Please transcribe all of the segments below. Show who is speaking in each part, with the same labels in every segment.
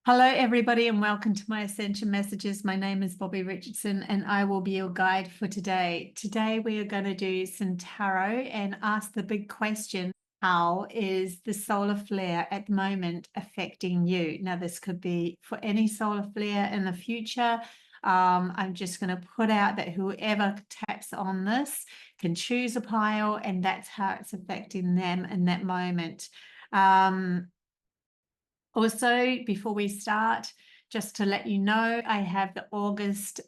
Speaker 1: Hello, everybody, and welcome to my Ascension Messages. My name is Bobbie Richardson, and I will be your guide for today. Today, we are going to do some tarot and ask the big question, how is the solar flare at the moment affecting you? Now, this could be for any solar flare in the future. I'm just going to put out that whoever taps on this can choose a pile, and that's how it's affecting them in that moment. Also, before we start, just to let you know, I have the August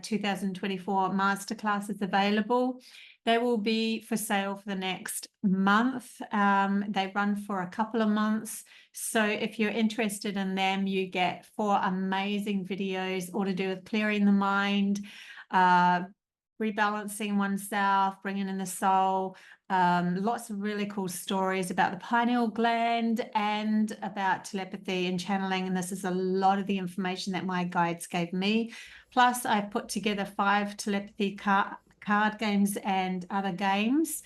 Speaker 1: 2024 masterclasses available. They will be for sale for the next month. They run for a couple of months. So if you're interested in them, you get 4 amazing videos, all to do with clearing the mind, rebalancing oneself, bringing in the soul, lots of really cool stories about the pineal gland and about telepathy and channeling. And this is a lot of the information that my guides gave me. Plus, I put together 5 telepathy card games and other games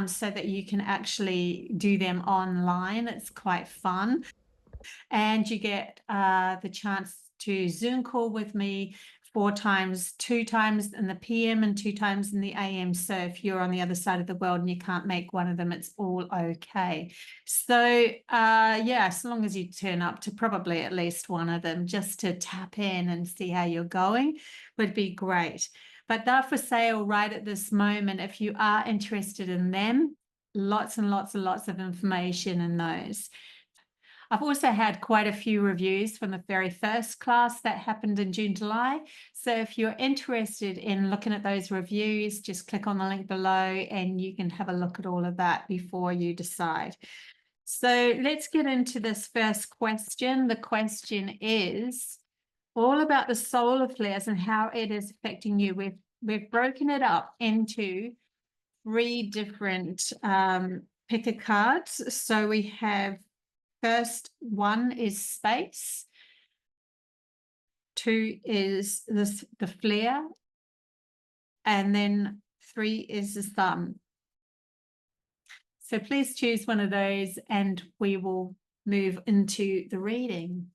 Speaker 1: so that you can actually do them online. It's quite fun. And you get the chance to Zoom call with me 4 times, 2 times in the PM and 2 times in the AM. So if you're on the other side of the world and you can't make one of them, it's all okay. So yeah, as long as you turn up to probably at least one of them, just to tap in and see how you're going, would be great. But they're for sale right at this moment. If you are interested in them, lots and lots and lots of information in those. I've also had quite a few reviews from the very first class that happened in June, July. So if you're interested in looking at those reviews, just click on the link below and you can have a look at all of that before you decide. So let's get into this first question. The question is all about the solar flares and how it is affecting you. We've broken it up into 3 different picker cards. So we have first 1 is space, 2 is the flare, and then 3 is the thumb. So please choose one of those and we will move into the reading.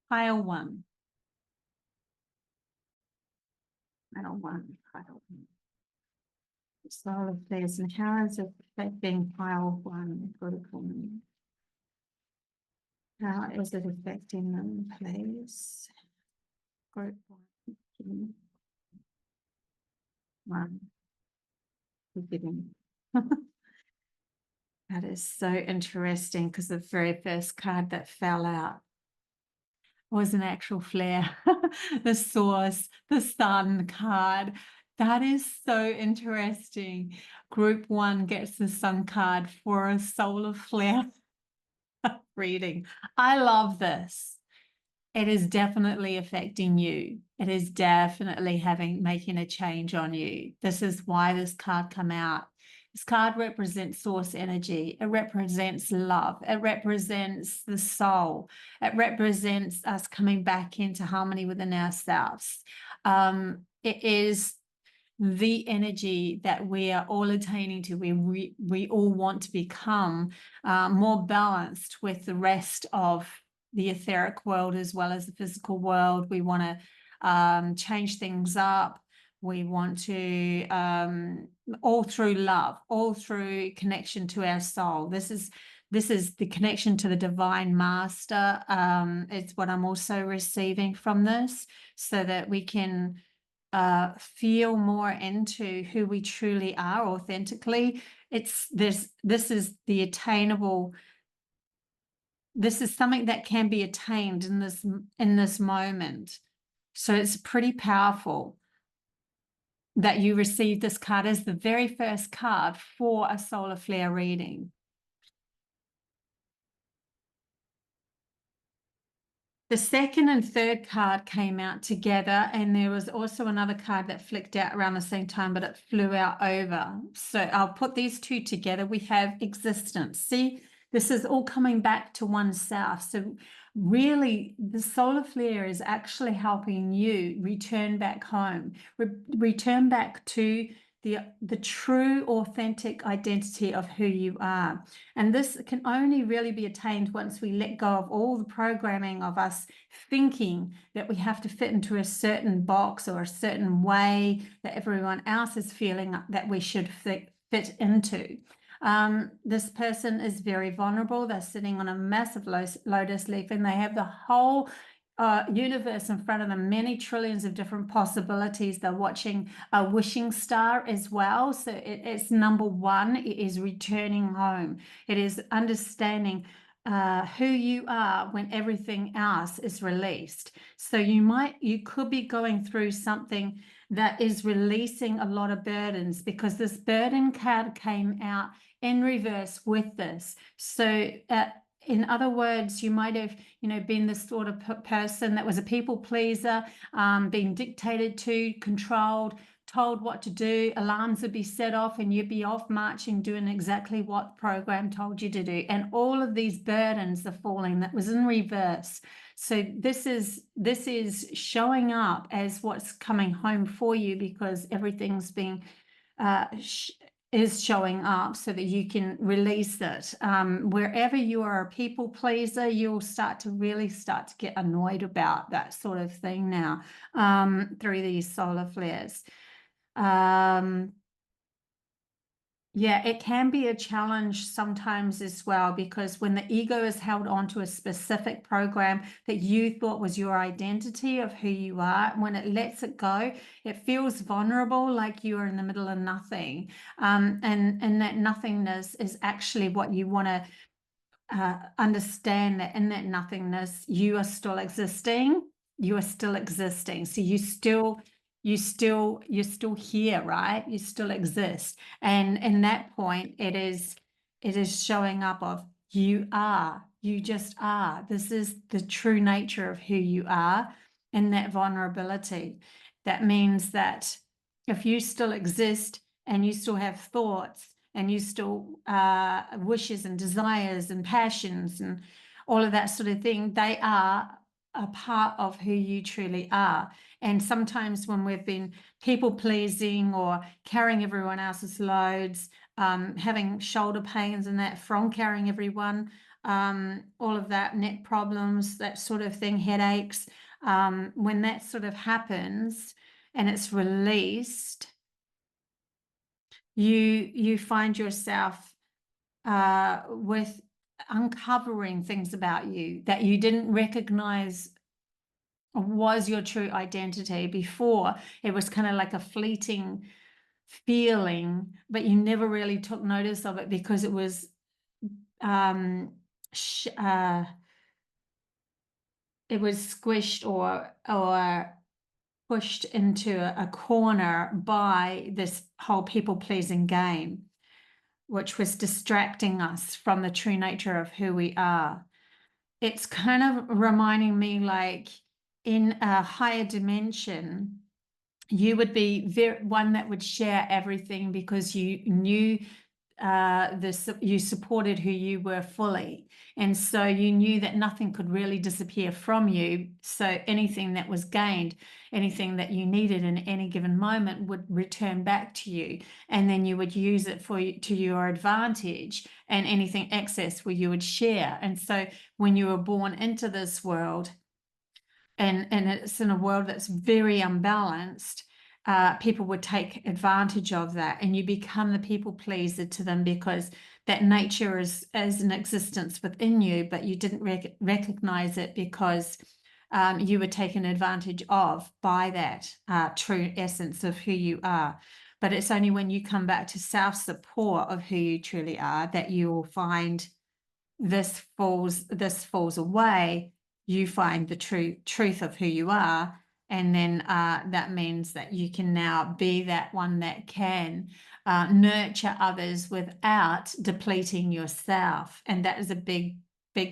Speaker 1: Pile 1. Pile 1. Pile 1. Solar flares and how is it affecting pile 1? How is it affecting them, please? Group 1. 1. Beginning. That is so interesting because the very first card that fell out was an actual flare. The source, the sun card. That is so interesting. Group 1 gets the sun card for a solar flare reading. I love this. It is definitely affecting you. It is definitely making a change on you. This is why this card come out. This card represents source energy. It represents love. It represents the soul. It represents us coming back into harmony within ourselves. It is the energy that we are all attaining to. We all want to become more balanced with the rest of the etheric world as well as the physical world. We want to change things up. We want to, all through love, all through connection to our soul. This is the connection to the divine master. It's what I'm also receiving from this, so that we can feel more into who we truly are authentically. This is the attainable. This is something that can be attained in this moment. So it's pretty powerful that you receive this card as the very first card for a solar flare reading. The second and third card came out together, and there was also another card that flicked out around the same time, but it flew out over. So I'll put these 2 together. We have existence. See, this is all coming back to oneself. So really, the solar flare is actually helping you return back home, return back to the true authentic identity of who you are. And this can only really be attained once we let go of all the programming of us thinking that we have to fit into a certain box or a certain way that everyone else is feeling that we should fit into. This person is very vulnerable. They're sitting on a massive lotus leaf, and they have the whole universe in front of them, many trillions of different possibilities. They're watching a wishing star as well. So it's number one, it is returning home. It is understanding who you are when everything else is released. So you could be going through something that is releasing a lot of burdens, because this burden card came out in reverse with this. So in other words, you might have, been this sort of person that was a people pleaser, being dictated to, controlled, told what to do. Alarms would be set off and you'd be off marching, doing exactly what the program told you to do. And all of these burdens are falling. That was in reverse. So this is showing up as what's coming home for you, because everything's being is showing up so that you can release it. Wherever you are a people pleaser, you'll start to get annoyed about that sort of thing now, through these solar flares. Yeah, it can be a challenge sometimes as well, because when the ego is held onto a specific program that you thought was your identity of who you are, when it lets it go, it feels vulnerable, like you are in the middle of nothing. And that nothingness is actually what you want to understand, that in that nothingness, you are still existing. You are still existing. So you're still here, right? You still exist. And in that point, it is showing up of you just are. This is the true nature of who you are, and that vulnerability. That means that if you still exist and you still have thoughts and you still wishes and desires and passions and all of that sort of thing, they are a part of who you truly are. And sometimes when we've been people pleasing or carrying everyone else's loads, having shoulder pains and that from carrying everyone, all of that, neck problems, that sort of thing, headaches, when that sort of happens and it's released, you find yourself with uncovering things about you that you didn't recognize was your true identity before. It was kind of like a fleeting feeling, but you never really took notice of it because it was squished or pushed into a corner by this whole people-pleasing game, which was distracting us from the true nature of who we are. It's kind of reminding me, like, in a higher dimension, you would be one that would share everything because you knew you supported who you were fully. And so you knew that nothing could really disappear from you. So anything that was gained, anything that you needed in any given moment would return back to you. And then you would use it to your advantage, and anything excess you would share. And so when you were born into this world, and it's in a world that's very unbalanced, people would take advantage of that, and you become the people pleaser to them because that nature is an existence within you, but you didn't recognize it because you were taken advantage of by that true essence of who you are. But it's only when you come back to self-support of who you truly are that you will find this falls away. You find the truth of who you are, and then that means that you can now be that one that can nurture others without depleting yourself. And that is a big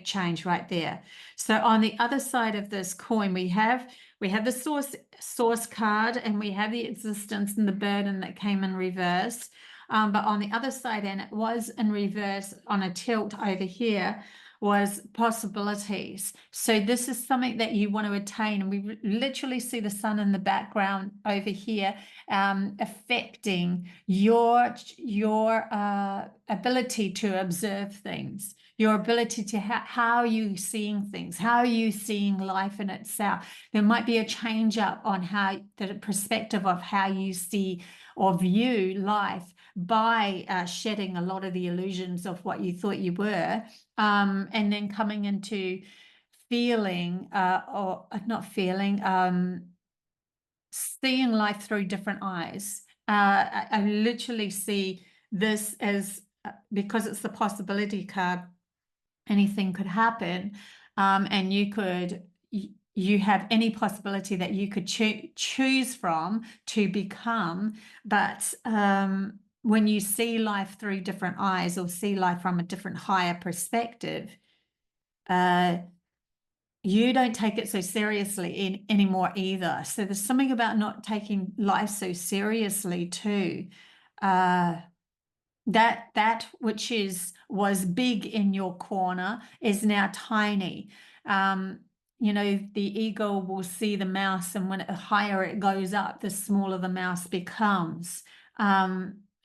Speaker 1: change right there. So on the other side of this coin, we have the source card, and we have the existence and the burden that came in reverse. But on the other side, and it was in reverse on a tilt over here, was possibilities. So this is something that you want to attain. And we literally see the sun in the background over here, affecting your ability to observe things, your ability to how you seeing things, how you seeing life in itself. There might be a change up on how the perspective of how you see or view life by shedding a lot of the illusions of what you thought you were, and then coming into feeling or not feeling, seeing life through different eyes. I literally see this as, because it's the possibility card, anything could happen, and you have any possibility that you could choose from to become. But when you see life through different eyes, or see life from a different higher perspective, you don't take it so seriously anymore either. So there's something about not taking life so seriously too. That which was big in your corner is now tiny. The ego will see the mouse, and when higher it goes up, the smaller the mouse becomes.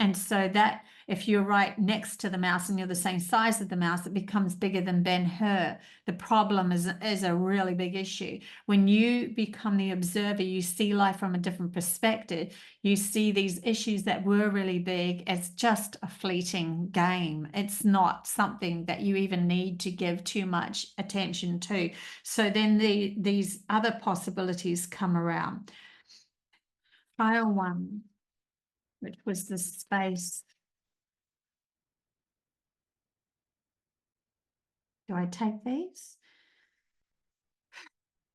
Speaker 1: And so that if you're right next to the mouse and you're the same size as the mouse, it becomes bigger than Ben-Hur. The problem is a really big issue. When you become the observer, you see life from a different perspective. You see these issues that were really big as just a fleeting game. It's not something that you even need to give too much attention to. So then these other possibilities come around. Pile 1, which was the space. Do I take these?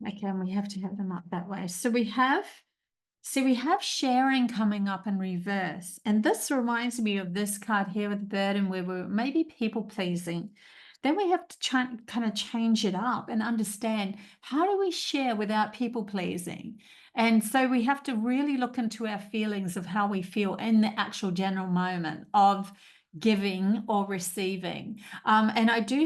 Speaker 1: Okay, and we have to have them up that way. So we have sharing coming up in reverse. And this reminds me of this card here with the burden, where we're maybe people pleasing. Then we have to kind of change it up and understand, how do we share without people pleasing? And so we have to really look into our feelings of how we feel in the actual general moment of giving or receiving. And I do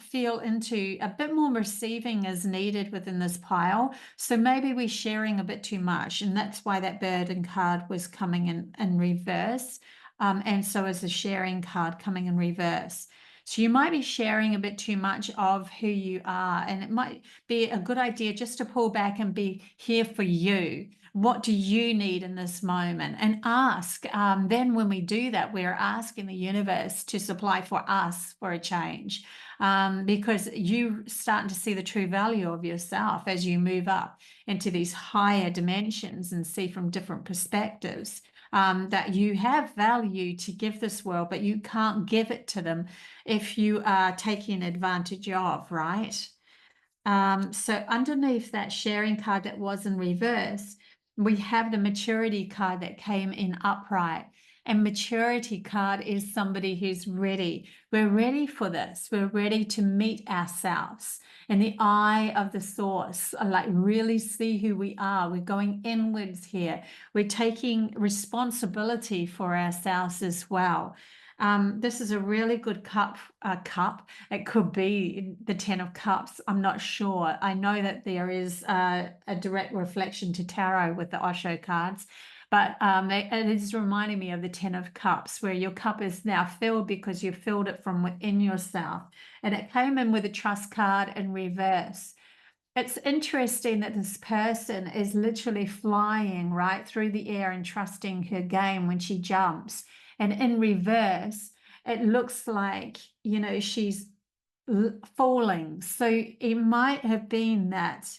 Speaker 1: feel into a bit more receiving is needed within this pile. So maybe we're sharing a bit too much, and that's why that burden card was coming in reverse. And so is the sharing card coming in reverse. So you might be sharing a bit too much of who you are, and it might be a good idea just to pull back and be here for you. What do you need in this moment? And ask. Then when we do that, we're asking the universe to supply for us for a change, because you're starting to see the true value of yourself as you move up into these higher dimensions and see from different perspectives, that you have value to give this world, but you can't give it to them if you are taking advantage of, right? So underneath that sharing card that was in reverse, we have the maturity card that came in upright. And maturity card is somebody who's ready. We're ready for this. We're ready to meet ourselves in the eye of the source, like really see who we are. We're going inwards here. We're taking responsibility for ourselves as well. This is a really good cup. It could be the 10 of Cups. I'm not sure. I know that there is a direct reflection to tarot with the Osho cards, but it is reminding me of the 10 of Cups, where your cup is now filled because you filled it from within yourself. And it came in with a trust card in reverse. It's interesting that this person is literally flying right through the air and trusting her game when she jumps. And in reverse, it looks like, she's falling. So it might have been that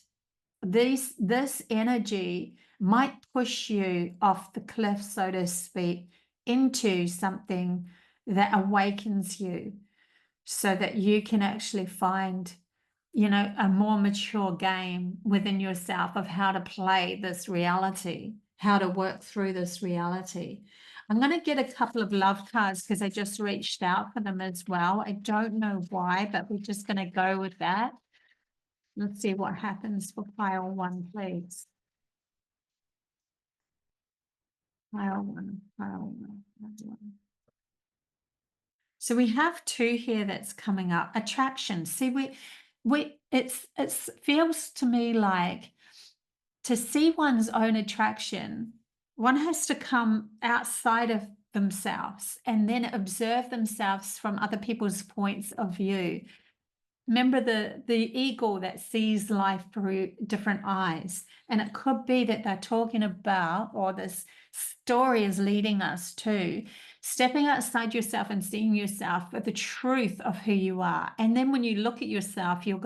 Speaker 1: this energy might push you off the cliff, so to speak, into something that awakens you, so that you can actually find a more mature game within yourself of how to play this reality, how to work through this reality. I'm going to get a couple of love cards because I just reached out for them as well. I don't know why, but we're just going to go with that. Let's see what happens for pile 1, please. Pile 1, pile 1, pile 1. So we have two here that's coming up. Attraction. See, it feels to me like to see one's own attraction, one has to come outside of themselves and then observe themselves from other people's points of view. Remember the eagle that sees life through different eyes. And it could be that they're talking about, or this story is leading us to, stepping outside yourself and seeing yourself for the truth of who you are. And then when you look at yourself, you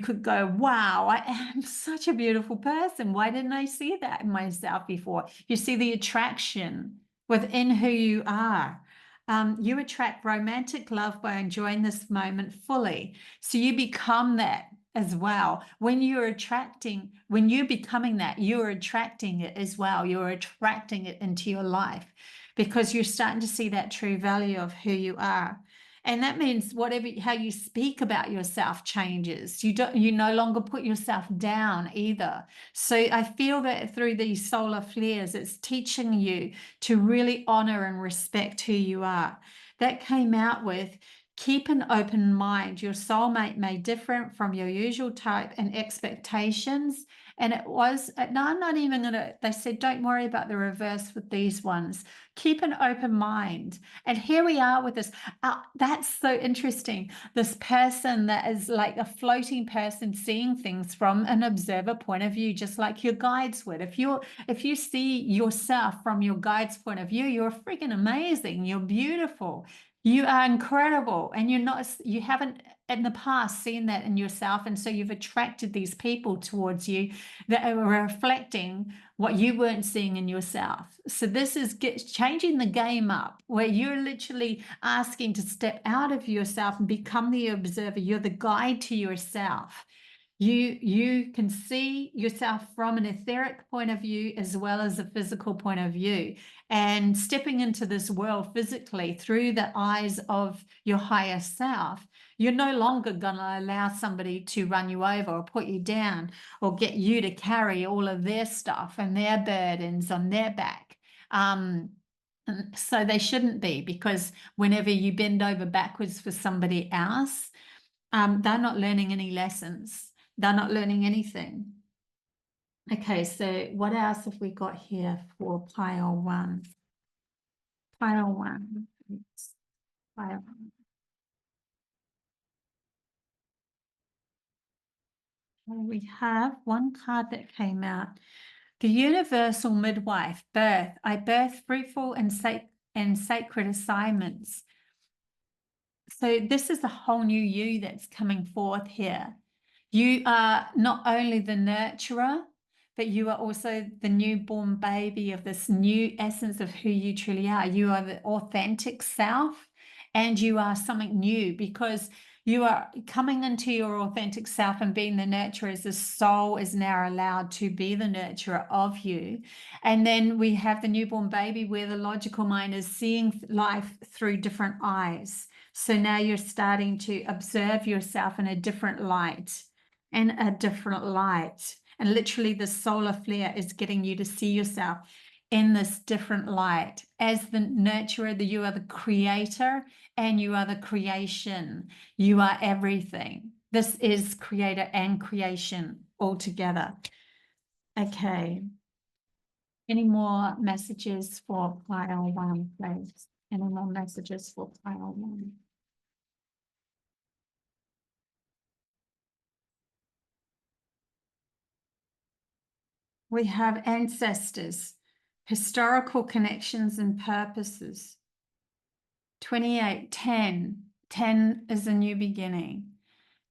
Speaker 1: could go, wow, I am such a beautiful person. Why didn't I see that in myself before? You see the attraction within who you are. You attract romantic love by enjoying this moment fully. So you become that as well. When you're becoming that, you're attracting it as well. You're attracting it into your life because you're starting to see that true value of who you are. And that means how you speak about yourself changes. You no longer put yourself down either. So I feel that through these solar flares, it's teaching you to really honor and respect who you are. That came out with keep an open mind. Your soulmate may differ from your usual type and expectations. And it was, no, I'm not even going to, they said, don't worry about the reverse with these ones. Keep an open mind. And here we are with this. That's so interesting. This person that is like a floating person seeing things from an observer point of view, just like your guides would. If you see yourself from your guide's point of view, you're freaking amazing. You're beautiful. You are incredible. And you haven't in the past seen that in yourself. And so you've attracted these people towards you that are reflecting what you weren't seeing in yourself. So this is changing the game up where you're literally asking to step out of yourself and become the observer. You're the guide to yourself. You can see yourself from an etheric point of view as well as a physical point of view, and stepping into this world physically through the eyes of your higher self. You're no longer going to allow somebody to run you over or put you down or get you to carry all of their stuff and their burdens on their back. So they shouldn't be, because whenever you bend over backwards for somebody else, they're not learning any lessons. They're not learning anything. Okay, so what else have we got here for pile one? Pile one. Pile one. We have one card that came out. The universal midwife, birth. I birth fruitful and sacred assignments. So this is a whole new you that's coming forth here. You are not only the nurturer, but you are also the newborn baby of this new essence of who you truly are. You are the authentic self, and you are something new because you are coming into your authentic self and being the nurturer as the soul is now allowed to be the nurturer of you. And then we have the newborn baby where the logical mind is seeing life through different eyes. So now you're starting to observe yourself in a different light. And a different light. And literally the solar flare is getting you to see yourself in this different light. As the nurturer, you are the creator and you are the creation. You are everything. This is creator and creation all together. Okay. Any more messages for pile one, please? Any more messages for pile one? We have ancestors, historical connections and purposes. 28, 10. 10 is a new beginning.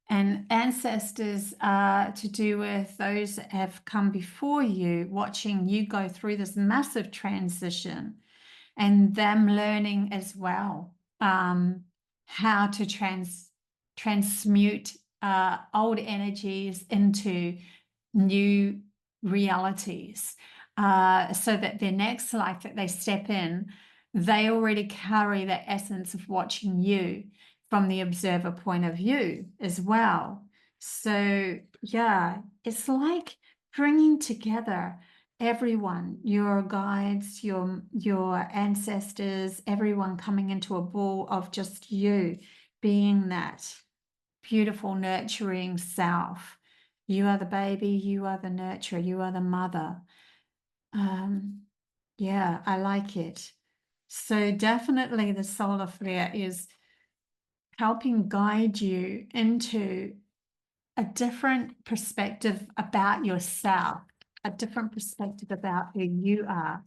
Speaker 1: And ancestors are to do with those that have come before you, watching you go through this massive transition and them learning as well how to transmute old energies into new realities, so that their next life that they step in, they already carry that essence of watching you from the observer point of view as well. So yeah, it's like bringing together everyone, your guides, your ancestors, everyone coming into a ball of just you being that beautiful, nurturing self. You are the baby, you are the nurturer, you are the mother. Yeah, I like it. So definitely the solar flare is helping guide you into a different perspective about yourself, a different perspective about who you are.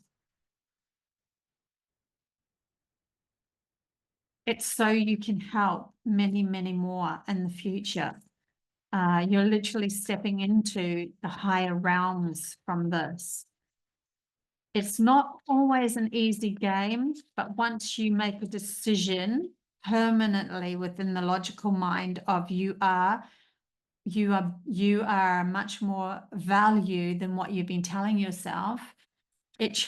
Speaker 1: It's so you can help many, many more in the future. You're literally stepping into the higher realms from this. It's not always an easy game, but once you make a decision permanently within the logical mind of you are much more value than what you've been telling yourself, it's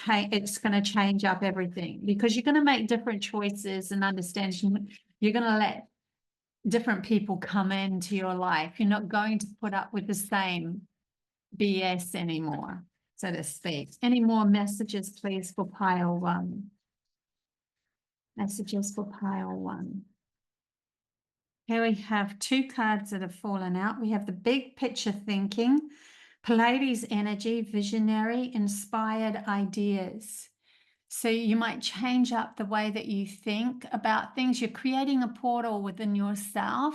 Speaker 1: going to change up everything, because you're going to make different choices and understand. You're going to let different people come into your life. You're not going to put up with the same BS anymore, so to speak. Any more messages, please, for pile one? Messages for pile one. Here we have two cards that have fallen out. We have the big picture thinking, Pleiades energy, visionary, inspired ideas. So you might change up the way that you think about things. You're creating a portal within yourself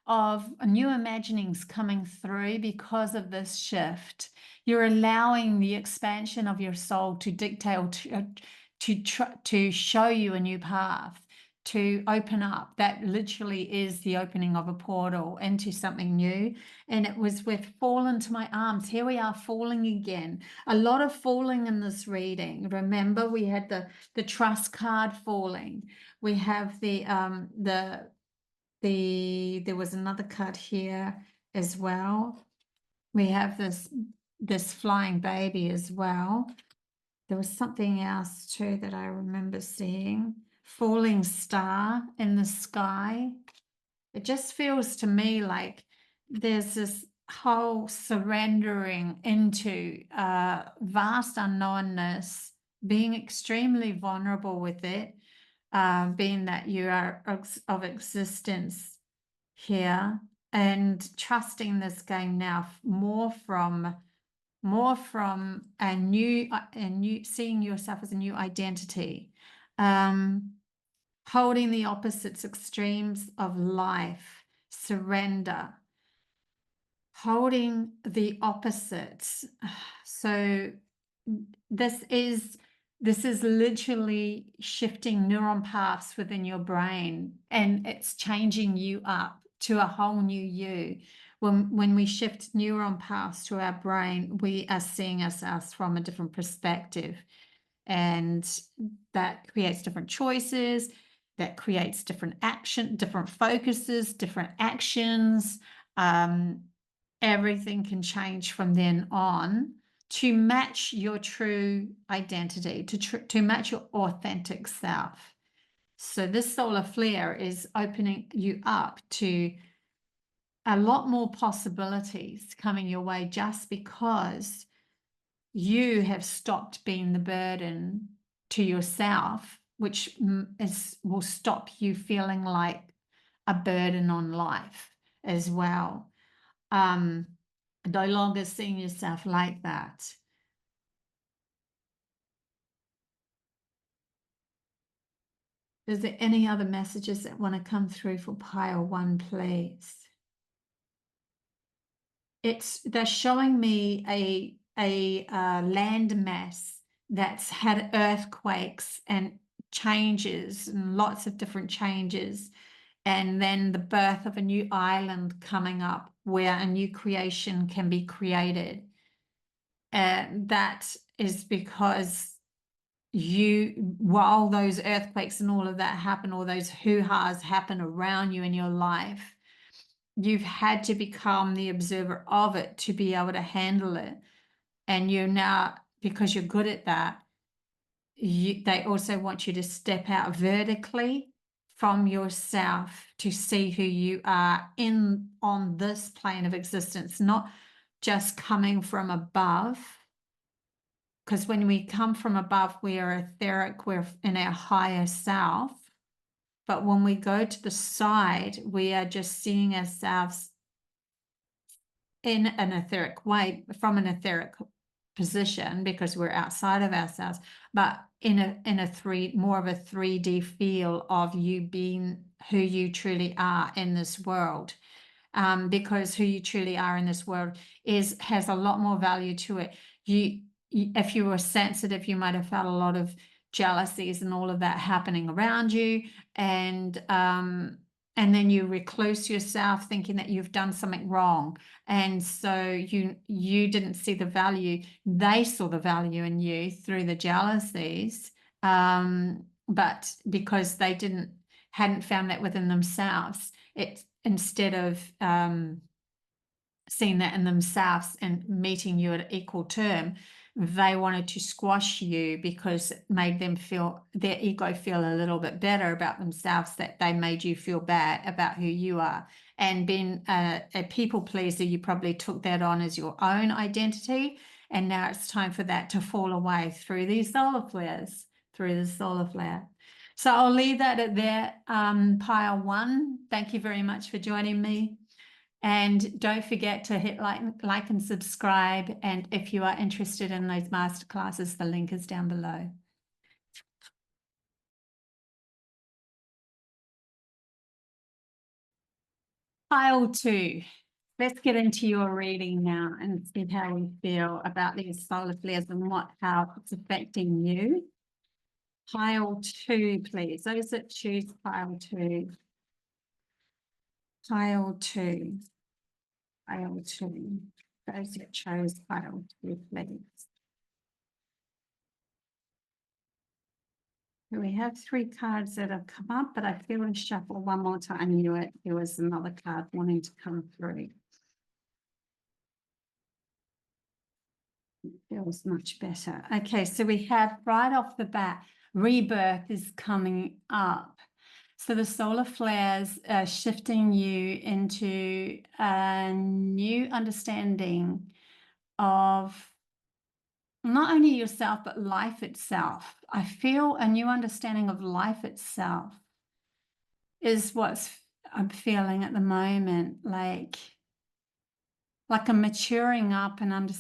Speaker 1: of new imaginings coming through because of this shift. You're allowing the expansion of your soul to dictate, to show you a new path, to open up. That literally is the opening of a portal into something new. And it was with fall into my arms. Here we are falling again. A lot of falling in this reading. Remember, we had the trust card falling. We have there was another card here as well. We have this flying baby as well. There was something else too that I remember seeing. Falling star in the sky. It just feels to me like there's this whole surrendering into vast unknownness, being extremely vulnerable with it, being that you are of existence here, and trusting this game now more from a new seeing yourself as a new identity, holding the opposites extremes of life, surrender, holding the opposites. So this is literally shifting neuron paths within your brain, and it's changing you up to a whole new you. When we shift neuron paths to our brain, we are seeing ourselves from a different perspective, and that creates different choices, that creates different action, different focuses, different actions. Everything can change from then on to match your true identity, to match your authentic self. So this solar flare is opening you up to a lot more possibilities coming your way, just because you have stopped being the burden to yourself, which will stop you feeling like a burden on life as well. No longer seeing yourself like that. Is there any other messages that want to come through for pile one, please? They're showing me a land mass that's had earthquakes and changes, and lots of different changes, and then the birth of a new island coming up where a new creation can be created. And that is because while those earthquakes and all of that happen, all those hoo-has happen around you in your life, you've had to become the observer of it to be able to handle it. And you're now, because you're good at that, they also want you to step out vertically from yourself to see who you are on this plane of existence, not just coming from above, because when we come from above, we are etheric, we're in our higher self. But when we go to the side, we are just seeing ourselves in an etheric way, from an etheric position, because we're outside of ourselves, but in a more of a 3D feel of you being who you truly are in this world. Because who you truly are in this world has a lot more value to it. If you were sensitive, you might have felt a lot of jealousies and all of that happening around you, and then you recluse yourself thinking that you've done something wrong, and so you didn't see the value. They saw the value in you through the jealousies, but because they hadn't found that within themselves, instead of seeing that in themselves and meeting you at equal term, they wanted to squash you because it made them their ego feel a little bit better about themselves, that they made you feel bad about who you are. And being a people pleaser, you probably took that on as your own identity, and now it's time for that to fall away through these solar flares, through the solar flare. So I'll leave that at that. Pile 1, thank you very much for joining me. And don't forget to hit like and subscribe. And if you are interested in those masterclasses, the link is down below. Pile 2. Let's get into your reading now and see how we feel about these solar flares and how it's affecting you. Pile 2, please. Those that choose pile 2. Pile 2. Pile 2. Those that chose pile 2, please. We have 3 cards that have come up, but I feel I shuffle one more time. I knew it. There was another card wanting to come through. It feels much better. Okay, so we have right off the bat, rebirth is coming up. So the solar flares are shifting you into a new understanding of not only yourself, but life itself. I feel a new understanding of life itself is what I'm feeling at the moment, like a maturing up, and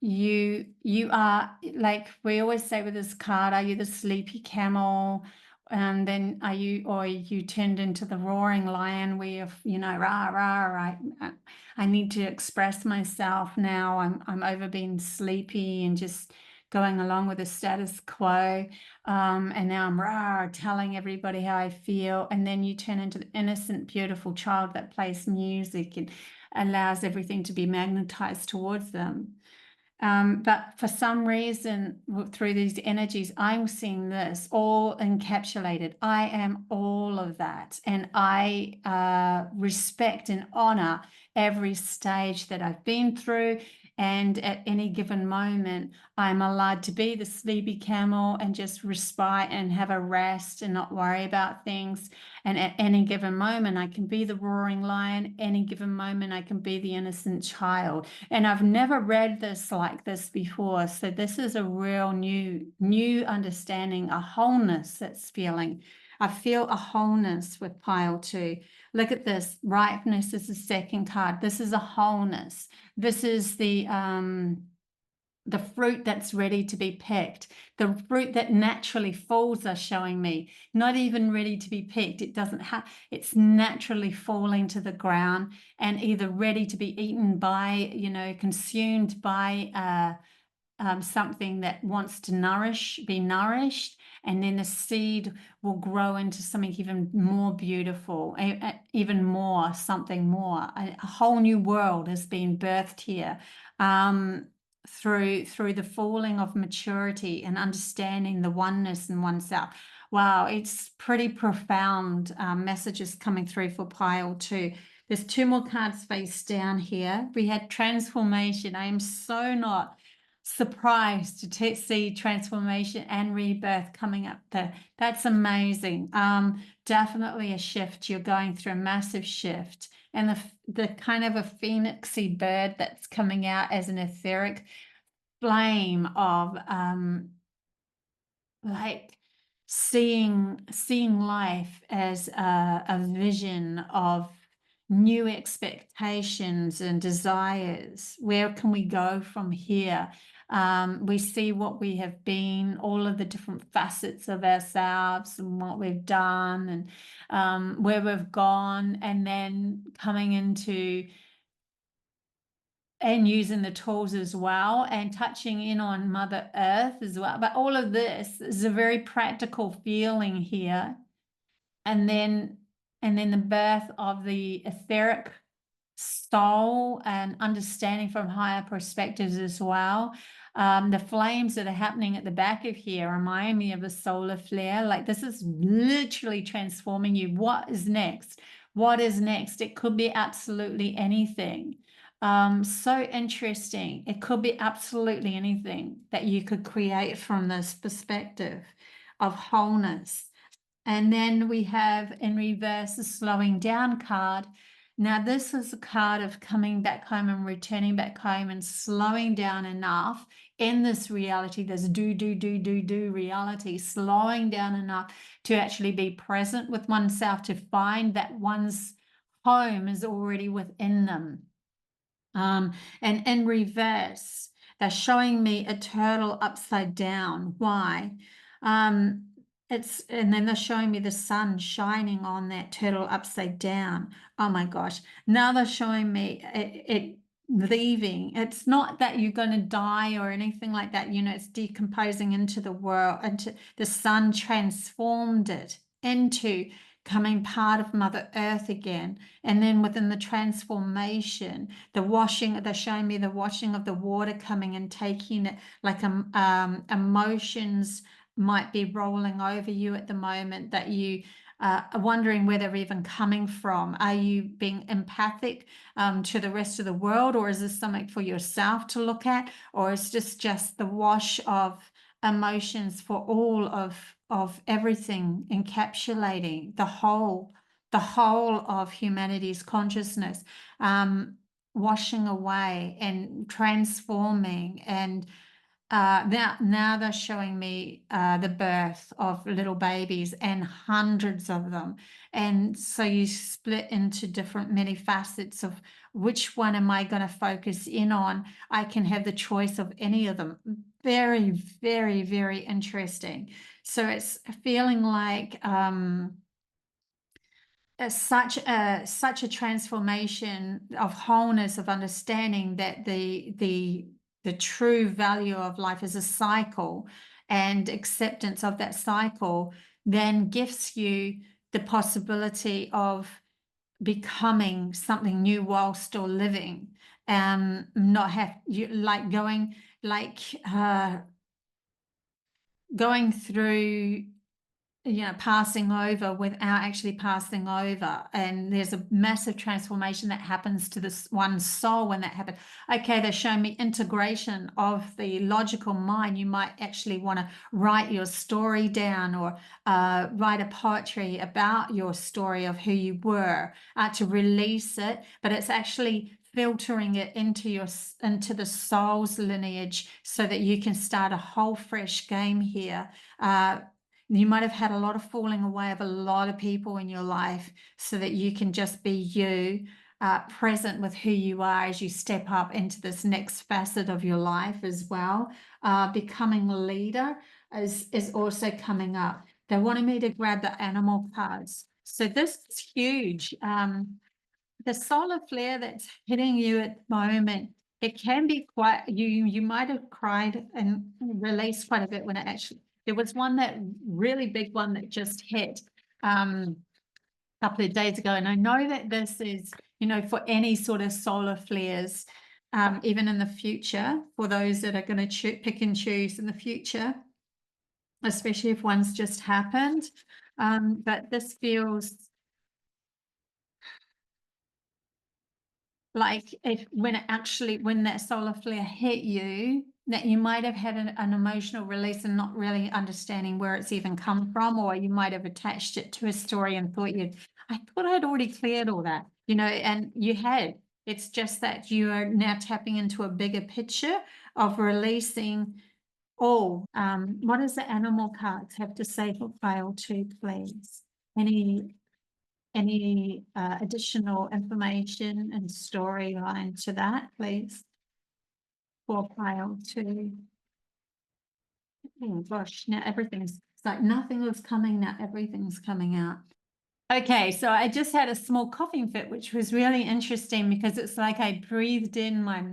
Speaker 1: you are, like we always say with this card, are you the sleepy camel? And then are you turned into the roaring lion where rah rah, I need to express myself now. I'm over being sleepy and just going along with the status quo, and now I'm rah, telling everybody how I feel. And then you turn into the innocent, beautiful child that plays music and allows everything to be magnetized towards them. But for some reason, through these energies, I'm seeing this all encapsulated. I am all of that. And I respect and honor every stage that I've been through. And at any given moment, I'm allowed to be the sleepy camel and just respite and have a rest and not worry about things. And at any given moment, I can be the roaring lion. Any given moment, I can be the innocent child. And I've never read this like this before. So this is a real new understanding, a wholeness that's feeling. I feel a wholeness with pile 2. Look at this. Ripeness is the second card. This is a wholeness. This is the fruit that's ready to be picked. The fruit that naturally falls are showing me, not even ready to be picked. It doesn't have, it's naturally falling to the ground and either ready to be eaten by, consumed by something that wants to be nourished, and then the seed will grow into something even more beautiful, even more, something more. A whole new world has been birthed here through the falling of maturity and understanding the oneness in oneself. Wow, it's pretty profound messages coming through for pile 2. There's 2 more cards face down here. We had transformation. I am so not surprised to see transformation and rebirth coming up there. That's amazing. Definitely a shift. You're going through a massive shift, and the kind of a phoenixy bird that's coming out as an etheric flame of like seeing life as a vision of new expectations and desires. Where can we go from here? We see what we have been, all of the different facets of ourselves and what we've done and where we've gone, and then coming into and using the tools as well and touching in on Mother Earth as well. But all of this is a very practical feeling here. And then the birth of the etheric soul and understanding from higher perspectives as well. The flames that are happening at the back of here remind me of a solar flare. Like this is literally transforming you. What is next? What is next? It could be absolutely anything. So interesting. It could be absolutely anything that you could create from this perspective of wholeness. And then we have in reverse the slowing down card. Now, this is a card of coming back home and returning back home and slowing down enough in this reality, this do reality, slowing down enough to actually be present with oneself, to find that one's home is already within them. And in reverse, they're showing me a turtle upside down. Why? And then they're showing me the sun shining on that turtle upside down. Oh my gosh. Now they're showing me it leaving. It's not that you're going to die or anything like that. You know, it's decomposing into the world, into the sun transformed it into coming part of Mother Earth again. And then within the transformation, the washing, they're showing me the washing of the water coming and taking it, like emotions might be rolling over you at the moment that you are wondering where they're even coming from. Are you being empathic to the rest of the world, or is this something for yourself to look at, or is this just the wash of emotions for all of everything, encapsulating the whole of humanity's consciousness, washing away and transforming. And now they're showing me the birth of little babies, and hundreds of them. And so you split into different many facets of which one am I going to focus in on. I can have the choice of any of them. Very, very, very interesting. So it's feeling like such a transformation of wholeness, of understanding that the true value of life is a cycle, and acceptance of that cycle then gives you the possibility of becoming something new while still living, not have you like going like going through, you know, passing over without actually passing over. And there's a massive transformation that happens to this one soul when that happens. Okay, they're showing me integration of the logical mind. You might actually want to write your story down, or write a poetry about your story of who you were, to release it, but it's actually filtering it into the soul's lineage so that you can start a whole fresh game here. You might have had a lot of falling away of a lot of people in your life so that you can just be you, present with who you are as you step up into this next facet of your life as well. Becoming a leader is also coming up. They wanted me to grab the animal cards. So this is huge. The solar flare that's hitting you at the moment, it can be quite, you might have cried and released quite a bit when it actually, there was one, that really big one that just hit a couple of days ago. And I know that this is, you know, for any sort of solar flares, even in the future, for those that are going to pick and choose in the future, especially if one's just happened. But this feels like when that solar flare hit you, that you might have had an emotional release and not really understanding where it's even come from, or you might have attached it to a story and thought I thought I'd already cleared all that, you know, and you had. It's just that you are now tapping into a bigger picture of releasing all. What does the animal cards have to say for pile 2, please? Any additional information and storyline to that, please? For pile 2. Oh gosh, now it's like nothing was coming, now everything's coming out. Okay, so I just had a small coughing fit, which was really interesting because it's like I breathed in my,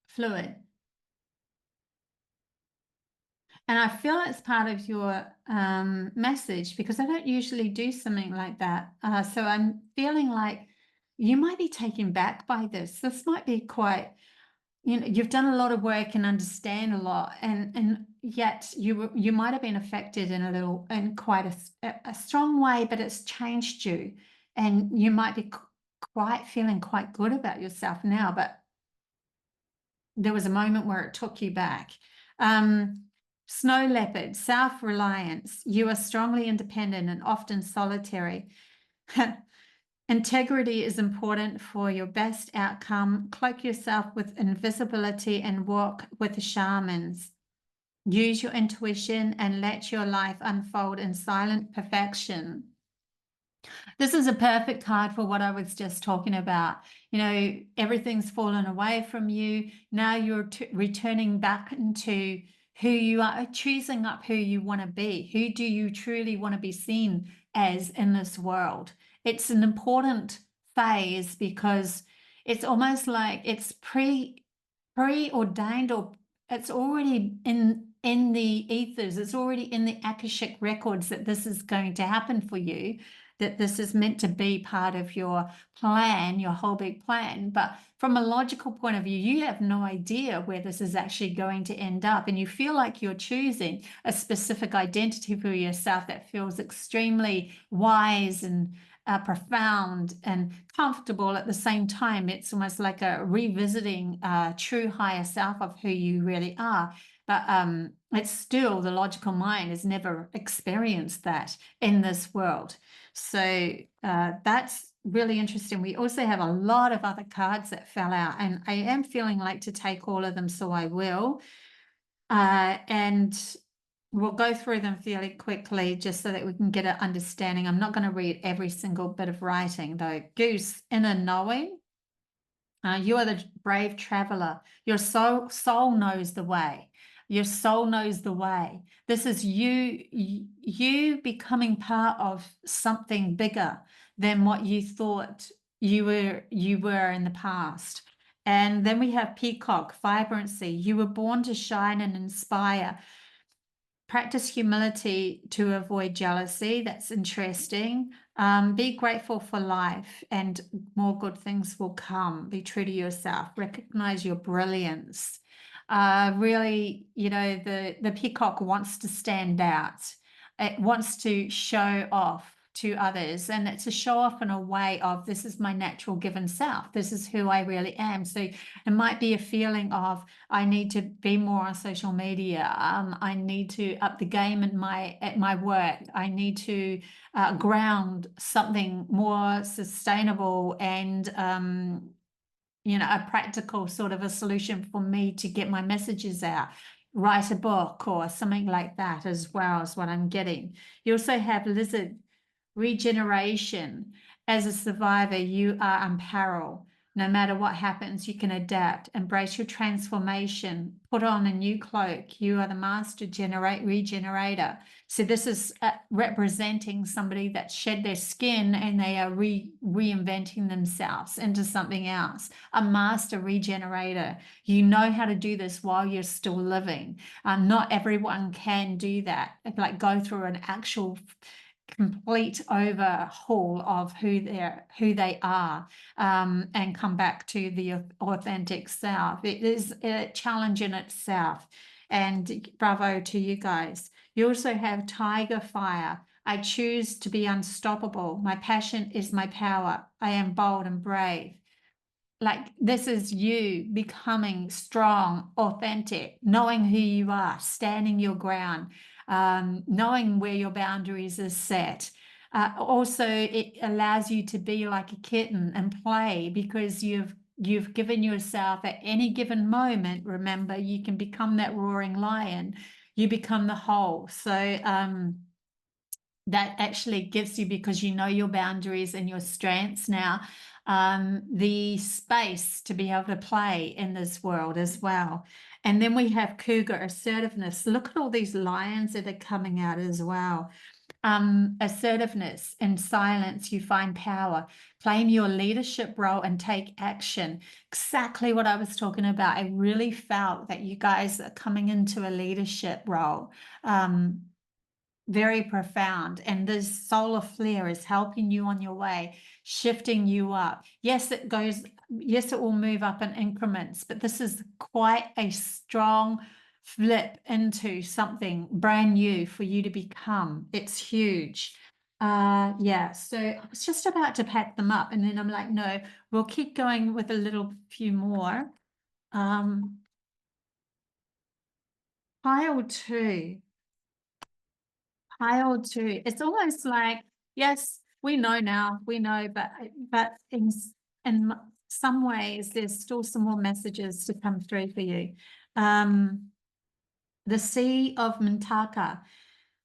Speaker 1: fluid. And I feel it's part of your message because I don't usually do something like that. So I'm feeling like you might be taken back by this. This might be quite, you've done a lot of work and understand a lot, and yet you might have been affected in quite a strong way, but it's changed you, and you might be quite feeling quite good about yourself now, but there was a moment where it took you back. Snow leopard, self-reliance. You are strongly independent and often solitary. Integrity is important for your best outcome. Cloak yourself with invisibility and walk with the shamans. Use your intuition and let your life unfold in silent perfection. This is a perfect card for what I was just talking about. Everything's fallen away from you. Now you're returning back into who you are, choosing up who you want to be. Who do you truly want to be seen as in this world? It's an important phase because it's almost like it's preordained, or it's already in the ethers. It's already in the Akashic records that this is going to happen for you, that this is meant to be part of your plan, your whole big plan. But from a logical point of view, you have no idea where this is actually going to end up. And you feel like you're choosing a specific identity for yourself that feels extremely wise and profound and comfortable at the same time. It's almost like a revisiting true higher self of who you really are. But it's still, the logical mind has never experienced that in this world. So that's really interesting. We also have a lot of other cards that fell out, and I am feeling like to take all of them, so I will. And we'll go through them fairly quickly just so that we can get an understanding. I'm not going to read every single bit of writing though. Goose, inner knowing. You are the brave traveler. Your soul knows the way. Your soul knows the way. This is you becoming part of something bigger than what you thought you were in the past. And then we have peacock, vibrancy. You were born to shine and inspire. Practice humility to avoid jealousy. That's interesting. Be grateful for life and more good things will come. Be true to yourself. Recognize your brilliance. Really, the peacock wants to stand out. It wants to show off to others, and it's a show off in a way of, this is my natural given self. This is who I really am. So it might be a feeling of, I need to be more on social media. I need to up the game at my work. I need to ground something more sustainable and a practical sort of a solution for me to get my messages out. Write a book or something like that as well, is what I'm getting. You also have lizard, regeneration. As a survivor, you are unparalleled. No matter what happens, you can adapt, embrace your transformation, put on a new cloak. You are the master regenerator. So this is representing somebody that shed their skin and they are reinventing themselves into something else. A master regenerator. You know how to do this while you're still living. Not everyone can do that, like go through an actual complete overhaul of who they are, and come back to the authentic self. It is a challenge in itself, and bravo to you guys. You also have tiger fire. I choose to be unstoppable. My passion is my power. I am bold and brave. Like, this is you becoming strong, authentic, knowing who you are, standing your ground, knowing where your boundaries are set, Also, it allows you to be like a kitten and play, because you've given yourself at any given moment. Remember, you can become that roaring lion. You become the whole. So that actually gives you, because you know your boundaries and your strengths now, the space to be able to play in this world as well. And then we have cougar, assertiveness. Look at all these lions that are coming out as well. Assertiveness and silence, you find power. Claim your leadership role and take action. Exactly what I was talking about. I really felt that you guys are coming into a leadership role. Very profound, and this solar flare is helping you on your way, shifting you up. Yes, it will move up in increments, but this is quite a strong flip into something brand new for you to become. It's huge. Yeah, so I was just about to pack them up, and then I'm like, no, we'll keep going with a little few more. Pile two. Pile two. It's almost like, yes, we know now, we know, but in some ways, there's still some more messages to come through for you. The Sea of Mintaka,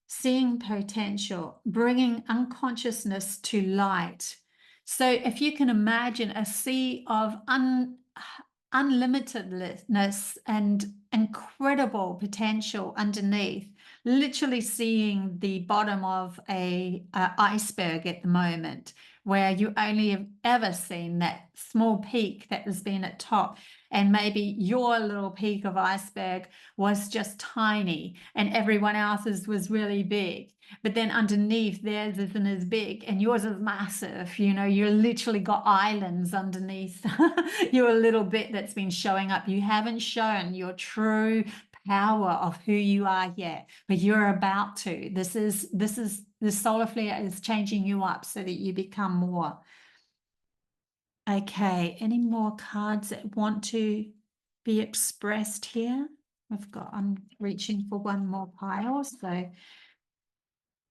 Speaker 1: seeing potential, bringing unconsciousness to light. So if you can imagine a sea of unlimitedness and incredible potential underneath, literally seeing the bottom of a iceberg at the moment, where you only have ever seen that small peak that has been at top, and maybe your little peak of iceberg was just tiny and everyone else's was really big. But then underneath, theirs isn't as big and yours is massive. You know, you literally got islands underneath your little bit that's been showing up. You haven't shown your true power of who you are yet, but you're about to. The solar flare is changing you up so that you become more. Okay, any more cards that want to be expressed here? I'm reaching for one more pile, so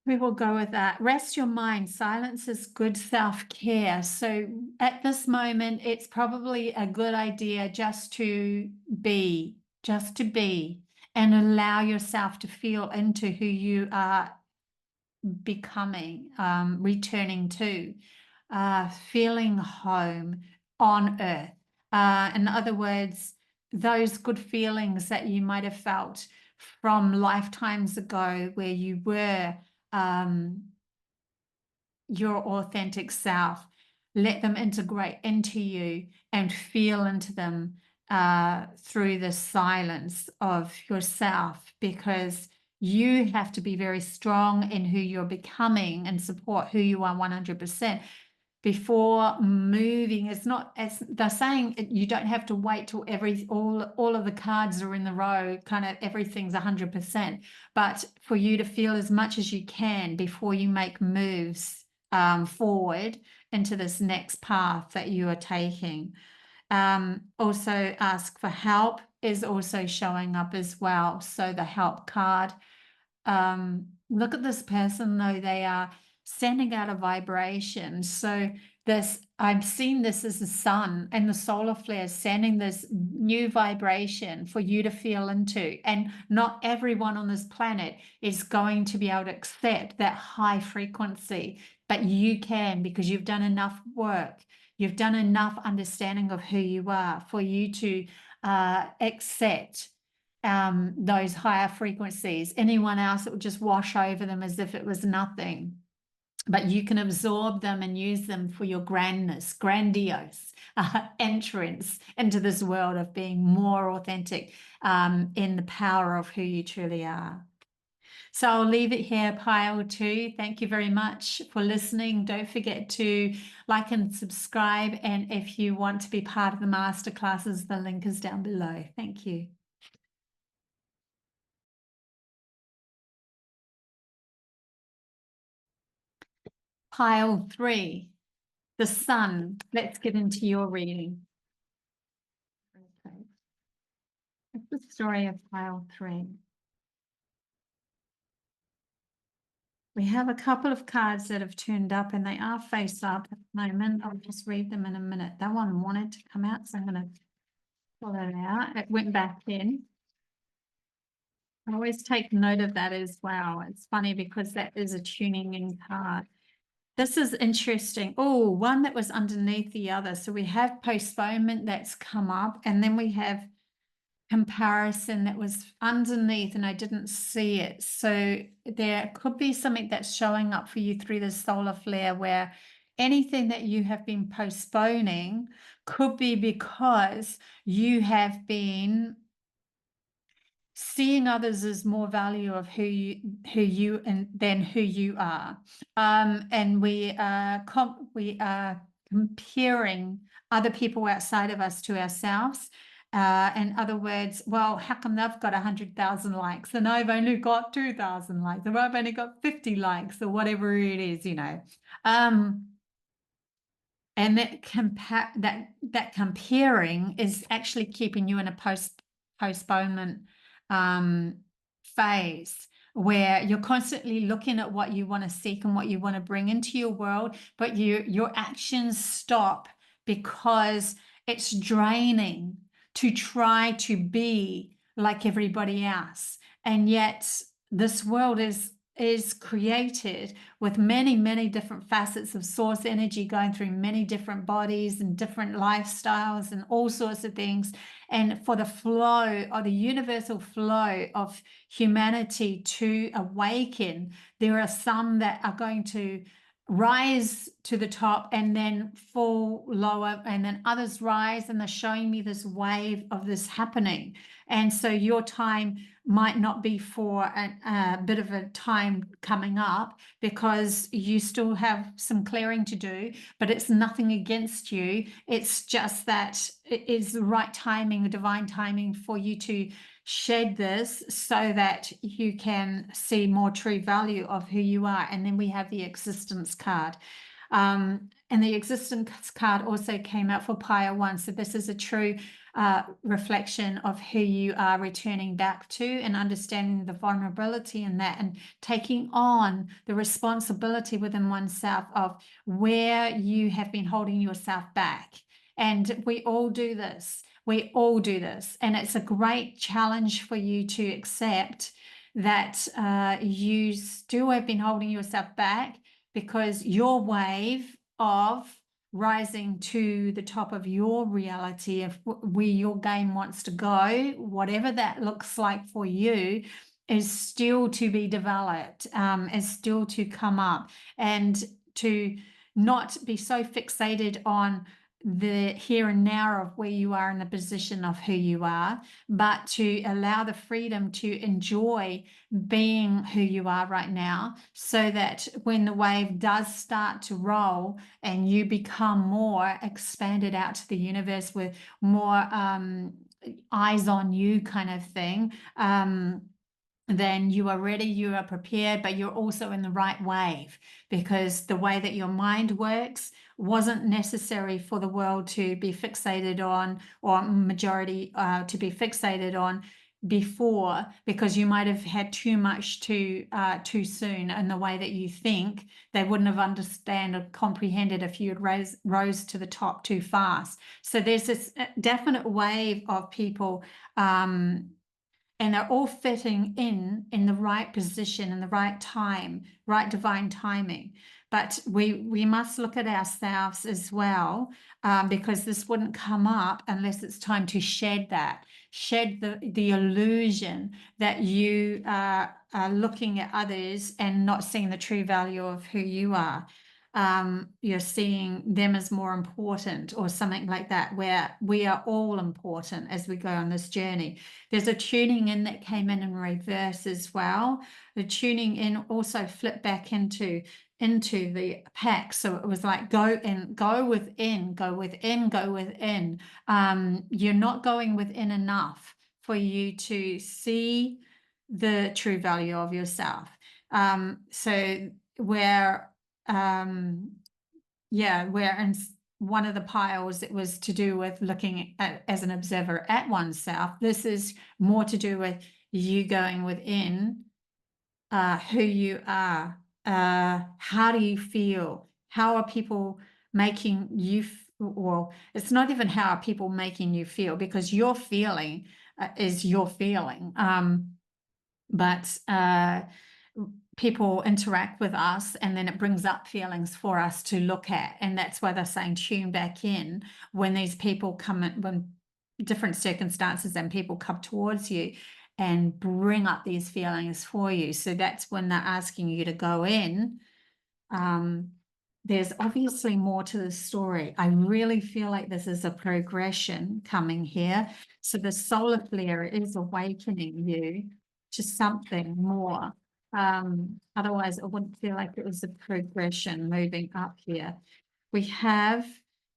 Speaker 1: we will go with that. Rest your mind. Silence is good self-care. So at this moment, it's probably a good idea just to be, and allow yourself to feel into who you are becoming, returning to, feeling home on earth. In other words, those good feelings that you might have felt from lifetimes ago, where you were your authentic self, let them integrate into you and feel into them through the silence of yourself, because you have to be very strong in who you're becoming and support who you are 100% before moving. It's not, as they're saying, you don't have to wait till all of the cards are in the row, kind of everything's 100%, but for you to feel as much as you can before you make moves forward into this next path that you are taking. Also ask for help is also showing up as well. So the help card, look at this person though, they are sending out a vibration. So I've seen this as the sun and the solar flare sending this new vibration for you to feel into. And not everyone on this planet is going to be able to accept that high frequency, but you can, because you've done enough work. You've done enough understanding of who you are for you to accept those higher frequencies. Anyone else, it will just wash over them as if it was nothing. But you can absorb them and use them for your grandiose entrance into this world of being more authentic in the power of who you truly are. So I'll leave it here, pile two. Thank you very much for listening. Don't forget to like and subscribe. And if you want to be part of the masterclasses, the link is down below. Thank you. Pile three, the sun. Let's get into your reading. Okay. What's the story of pile three? We have a couple of cards that have turned up and they are face up at the moment. I'll just read them in a minute. That one wanted to come out, so I'm going to pull it out. It went back in. I always take note of that as well. It's funny because that is a tuning in card. This is interesting. Oh, one that was underneath the other. So we have postponement that's come up, and then we have comparison that was underneath and I didn't see it. So there could be something that's showing up for you through the solar flare where anything that you have been postponing could be because you have been seeing others as more value of who you and than who you are, and we are comparing other people outside of us to ourselves. In other words, well, how come they've got 100,000 likes and I've only got 2,000 likes, or I've only got 50 likes, or whatever it is, you know. And that comparing is actually keeping you in a postponement phase where you're constantly looking at what you want to seek and what you want to bring into your world, but your actions stop because it's draining to try to be like everybody else. And yet this world is created with many different facets of source energy going through many different bodies and different lifestyles and all sorts of things. And for the flow, or the universal flow of humanity to awaken, there are some that are going to rise to the top and then fall lower, and then others rise, and they're showing me this wave of this happening. And so your time might not be for a bit of a time coming up because you still have some clearing to do, but it's nothing against you. It's just that it is the right timing, divine timing for you to shed this so that you can see more true value of who you are. And then we have the existence card. And the existence card also came out for Pile 1. So this is a true reflection of who you are returning back to, and understanding the vulnerability in that, and taking on the responsibility within oneself of where you have been holding yourself back. And we all do this. We all do this. And it's a great challenge for you to accept that you still have been holding yourself back, because your wave of rising to the top of your reality of where your game wants to go, whatever that looks like for you, is still to be developed, is still to come up, and to not be so fixated on the here and now of where you are in the position of who you are, but to allow the freedom to enjoy being who you are right now, so that when the wave does start to roll and you become more expanded out to the universe with more eyes on you kind of thing, then you are ready, you are prepared, but you're also in the right wave, because the way that your mind works wasn't necessary for the world to be fixated on, or majority to be fixated on before, because you might have had too much too soon in the way that you think. They wouldn't have understood or comprehended if you had rose to the top too fast. So there's this definite wave of people, and they're all fitting in the right position, in the right time, right divine timing. But we must look at ourselves as well, because this wouldn't come up unless it's time to shed the illusion that you are looking at others and not seeing the true value of who you are. You're seeing them as more important, or something like that, where we are all important as we go on this journey. There's a tuning in that came in reverse as well. The tuning in also flipped back into the pack. So it was like go within. You're not going within enough for you to see the true value of yourself. So where in one of the piles, it was to do with looking at, as an observer at oneself. This is more to do with you going within who you are how do you feel? How are people making you, well, it's not even how are people making you feel, because your feeling is your feeling. But people interact with us, and then it brings up feelings for us to look at. And that's why they're saying tune back in when these people come in, when different circumstances and people come towards you and bring up these feelings for you. So that's when they're asking you to go in. There's obviously more to the story. I really feel like this is a progression coming here. So the solar flare is awakening you to something more. Otherwise, it wouldn't feel like it was a progression moving up here. We have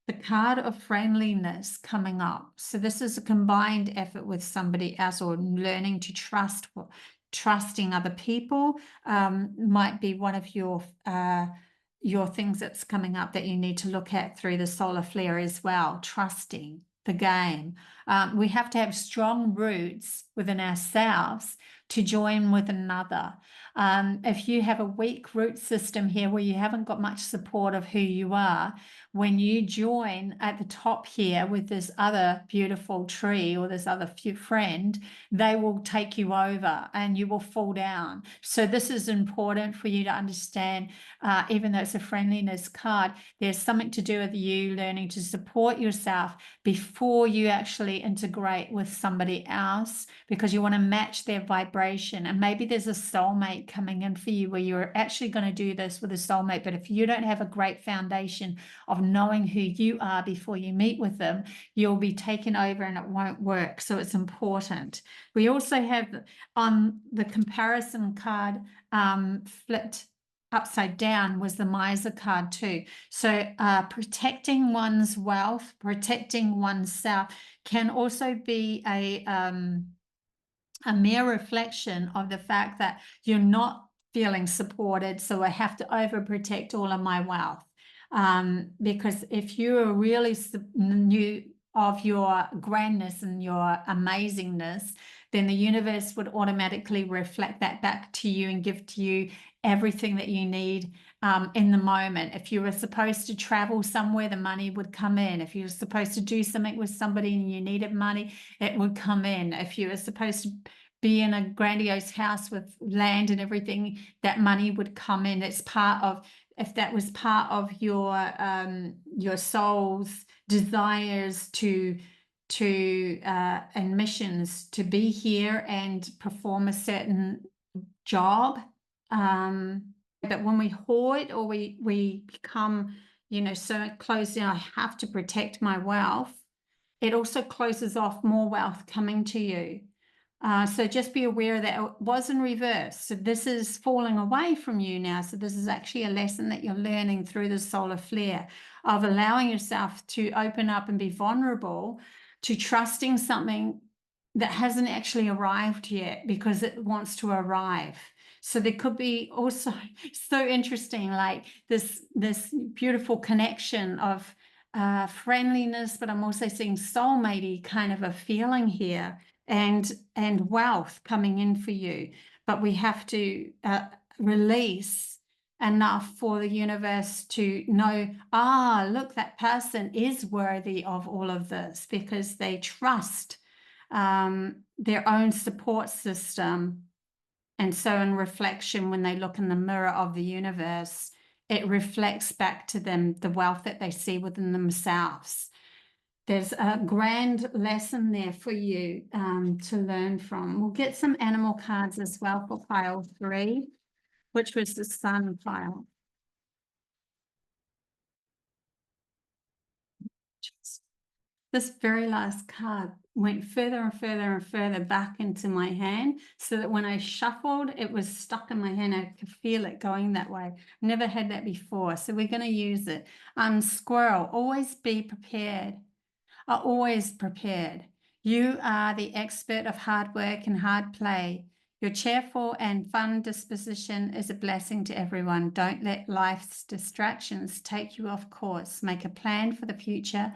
Speaker 1: the card of friendliness coming up. So this is a combined effort with somebody else, or learning to trusting other people. Might be one of your things that's coming up that you need to look at through the solar flare as well. Trusting the game. We have to have strong roots within ourselves to join with another. If you have a weak root system here where you haven't got much support of who you are, when you join at the top here with this other beautiful tree or this other friend, they will take you over and you will fall down. So this is important for you to understand. Even though it's a friendliness card, there's something to do with you learning to support yourself before you actually integrate with somebody else, because you want to match their vibration. And maybe there's a soulmate coming in for you where you're actually going to do this with a soulmate. But if you don't have a great foundation of knowing who you are before you meet with them, you'll be taken over and it won't work. So it's important. We also have on the comparison card flipped upside down was the miser card too. So protecting one's wealth, protecting oneself can also be a mere reflection of the fact that you're not feeling supported. So I have to overprotect all of my wealth. Because if you are really new of your grandness and your amazingness, then the universe would automatically reflect that back to you and give to you everything that you need in the moment. If you were supposed to travel somewhere, the money would come in. If you were supposed to do something with somebody and you needed money, it would come in. If you were supposed to be in a grandiose house with land and everything, that money would come in. It's part of, if that was part of your soul's desires and missions to be here and perform a certain job. But when we hoard or we become, so closed in, I have to protect my wealth, it also closes off more wealth coming to you. So just be aware that it was in reverse. So this is falling away from you now. So this is actually a lesson that you're learning through the solar flare of allowing yourself to open up and be vulnerable to trusting something that hasn't actually arrived yet because it wants to arrive. So there could be also so interesting, like this beautiful connection of friendliness, but I'm also seeing soulmate-y kind of a feeling here, and wealth coming in for you. But we have to release enough for the universe to know, look, that person is worthy of all of this, because they trust their own support system. And so in reflection, when they look in the mirror of the universe, it reflects back to them the wealth that they see within themselves. There's a grand lesson there for you to learn from. We'll get some animal cards as well for pile 3, which was the sun pile. This very last card went further and further and further back into my hand, so that when I shuffled, it was stuck in my hand. I could feel it going that way. Never had that before, so we're going to use it. Squirrel, always be prepared. Are always prepared. You are the expert of hard work and hard play. Your cheerful and fun disposition is a blessing to everyone. Don't let life's distractions take you off course. Make a plan for the future,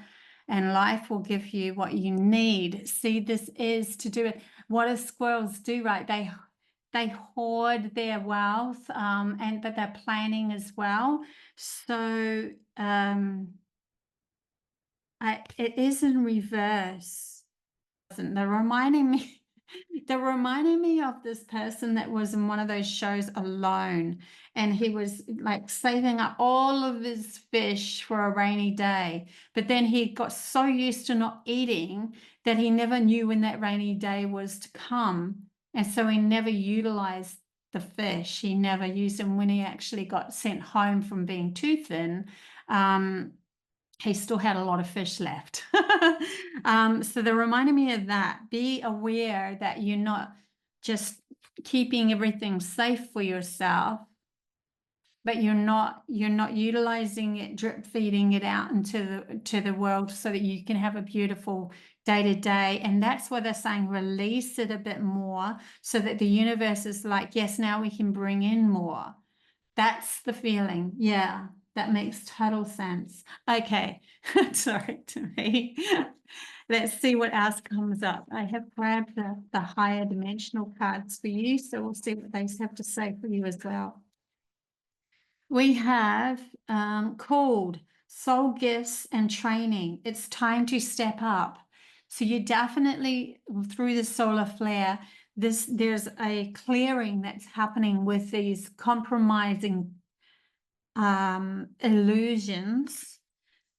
Speaker 1: and life will give you what you need. See, this is to do it. What do squirrels do, right? they hoard their wealth, and but they're planning as well. So it is in reverse. They're reminding me. They're reminding me of this person that was in one of those shows Alone, and he was like saving up all of his fish for a rainy day. But then he got so used to not eating that he never knew when that rainy day was to come. And so he never utilized the fish. He never used them when he actually got sent home from being too thin. He still had a lot of fish left. So they're reminding me of that. Be aware that you're not just keeping everything safe for yourself, but you're not utilizing it, drip feeding it out into the world so that you can have a beautiful day to day. And that's why they're saying release it a bit more, so that the universe is like, yes, now we can bring in more. That's the feeling. Yeah, that makes total sense. Okay, sorry to me. Let's see what else comes up. I have grabbed the higher dimensional cards for you, so we'll see what they have to say for you as well. We have called soul gifts and training. It's time to step up. So you definitely, through the solar flare, there's a clearing that's happening with these compromising illusions,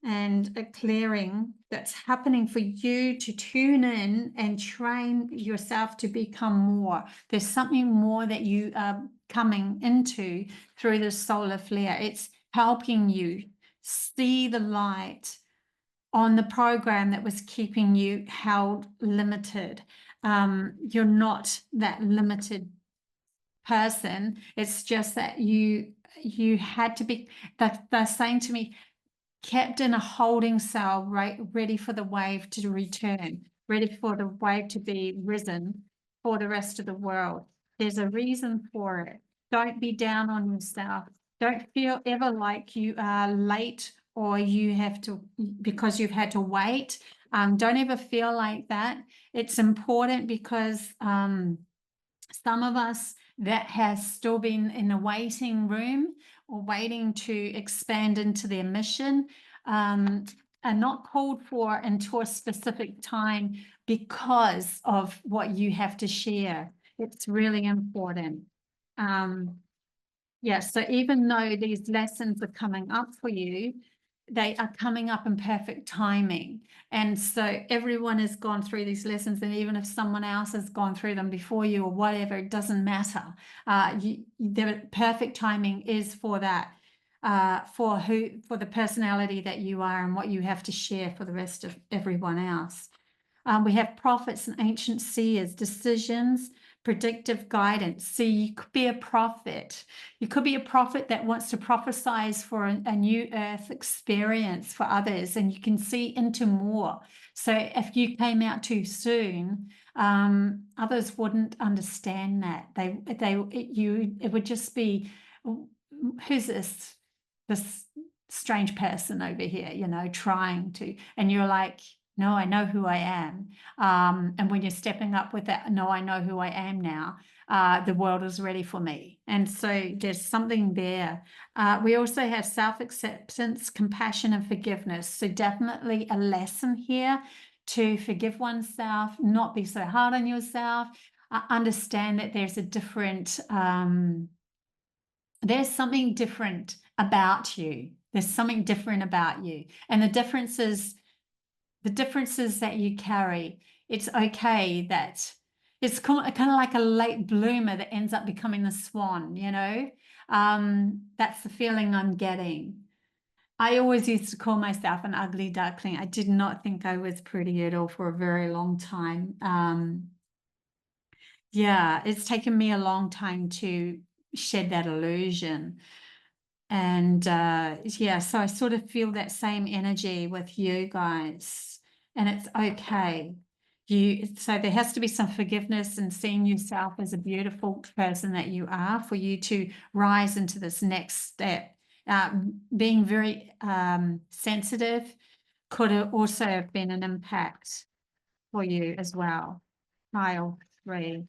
Speaker 1: and a clearing that's happening for you to tune in and train yourself to become more. There's something more that you are coming into through the solar flare. It's helping you see the light on the program that was keeping you held limited. You're not that limited person. It's just that you had to be, that they're saying to me, kept in a holding cell, right, ready for the wave to return, ready for the wave to be risen for the rest of the world. There's a reason for it. Don't be down on yourself. Don't feel ever like you are late, or you have to, because you've had to wait. Don't ever feel like that. It's important because some of us that has still been in a waiting room or waiting to expand into their mission are not called for until a specific time because of what you have to share. It's really important. Yeah, so even though these lessons are coming up for you, they are coming up in perfect timing. And so everyone has gone through these lessons, and even if someone else has gone through them before you or whatever, it doesn't matter. The perfect timing is for that, for the personality that you are and what you have to share for the rest of everyone else. We have prophets and ancient seers, decisions, predictive guidance. So you could be a prophet. You could be a prophet that wants to prophesize for a new earth experience for others, and you can see into more. So if you came out too soon, others wouldn't understand that. It would just be, who's this strange person over here, trying to, and you're like, no, I know who I am. And when you're stepping up with that, no, I know who I am now, the world is ready for me. And so there's something there. We also have self-acceptance, compassion, and forgiveness. So definitely a lesson here to forgive oneself, not be so hard on yourself, understand that there's a different, there's something different about you. There's something different about you. And the differences that you carry, it's okay that it's kind of like a late bloomer that ends up becoming the swan, that's the feeling I'm getting. I always used to call myself an ugly duckling. I did not think I was pretty at all for a very long time. Yeah, it's taken me a long time to shed that illusion. And yeah, so I sort of feel that same energy with you guys, and it's okay. So there has to be some forgiveness and seeing yourself as a beautiful person that you are, for you to rise into this next step. Being very sensitive could also have been an impact for you as well. Pile 3.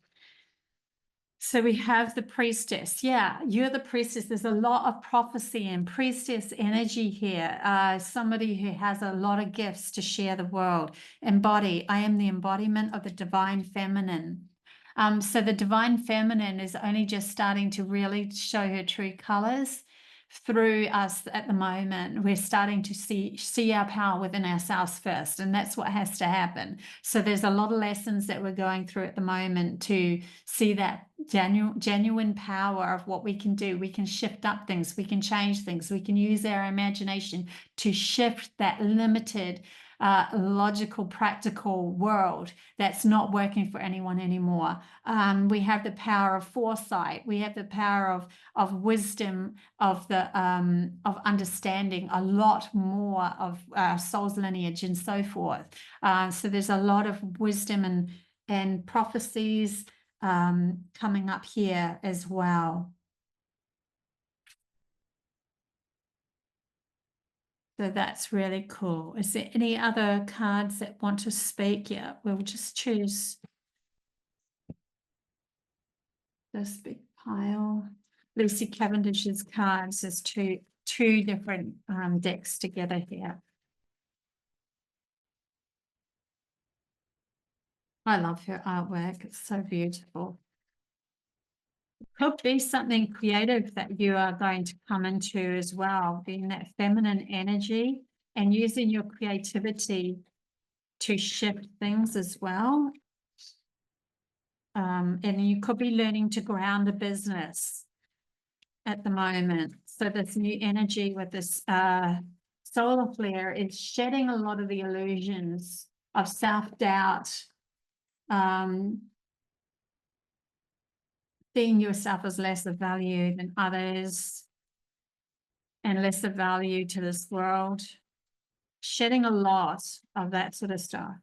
Speaker 1: So we have the priestess. Yeah, you're the priestess. There's a lot of prophecy and priestess energy here. Somebody who has a lot of gifts to share the world. Embody. I am the embodiment of the divine feminine. So the divine feminine is only just starting to really show her true colors through us at the moment. We're starting to see our power within ourselves first, and that's what has to happen. So there's a lot of lessons that we're going through at the moment to see that genuine power of what we can do. We can shift up things, we can change things, we can use our imagination to shift that limited logical, practical world that's not working for anyone anymore. We have the power of foresight. We have the power of wisdom, of understanding a lot more of soul's lineage and so forth. So there's a lot of wisdom and prophecies coming up here as well. So that's really cool. Is there any other cards that want to speak? Yeah, we'll just choose this big pile. Lucy Cavendish's cards. There's two different decks together here. I love her artwork. It's so beautiful. Could be something creative that you are going to come into as well, being that feminine energy and using your creativity to shift things as well. And you could be learning to ground a business at the moment. So this new energy with this solar flare is shedding a lot of the illusions of self-doubt, seeing yourself as less of value than others and less of value to this world, shedding a lot of that sort of stuff.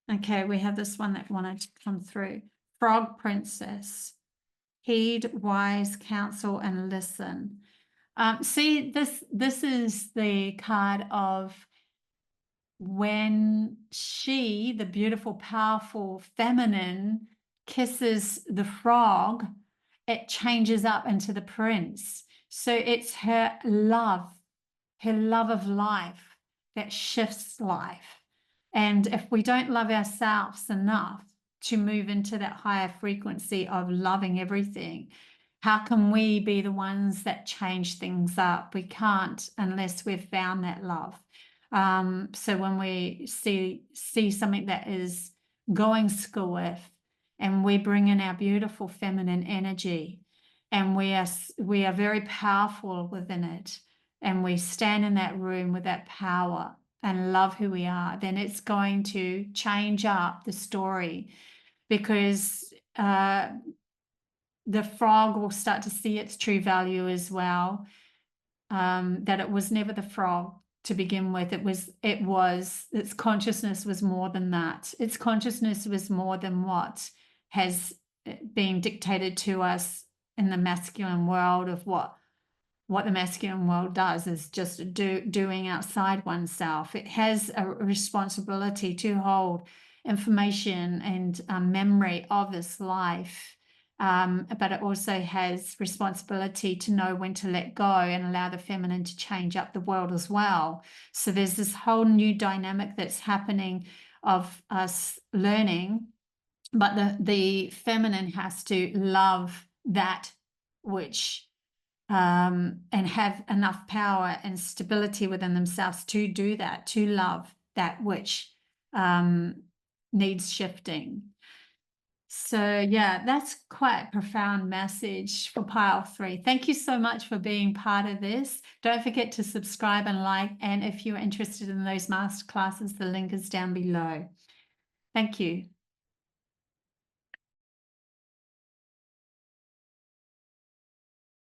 Speaker 1: Okay, we have this one that wanted to come through. Frog Princess. Heed wise counsel and listen. See, this is the card of when she, the beautiful, powerful feminine, kisses the frog, it changes up into the prince. So it's her love of life that shifts life. And if we don't love ourselves enough to move into that higher frequency of loving everything, how can we be the ones that change things up? We can't unless we've found that love. So when we see something that is going school with, and we bring in our beautiful feminine energy, and we are very powerful within it, and we stand in that room with that power and love who we are, then it's going to change up the story, because the frog will start to see its true value as well, that it was never the frog to begin with. Its consciousness was more than that. Its consciousness was more than what has been dictated to us in the masculine world of what the masculine world does is just doing outside oneself. It has a responsibility to hold information and memory of this life, but it also has responsibility to know when to let go and allow the feminine to change up the world as well. So there's this whole new dynamic that's happening of us learning, but the feminine has to love that which and have enough power and stability within themselves to do that, to love that which needs shifting. So yeah, that's quite a profound message for pile 3. Thank you so much for being part of this. Don't forget to subscribe and like, and if you're interested in those masterclasses, the link is down below. Thank you.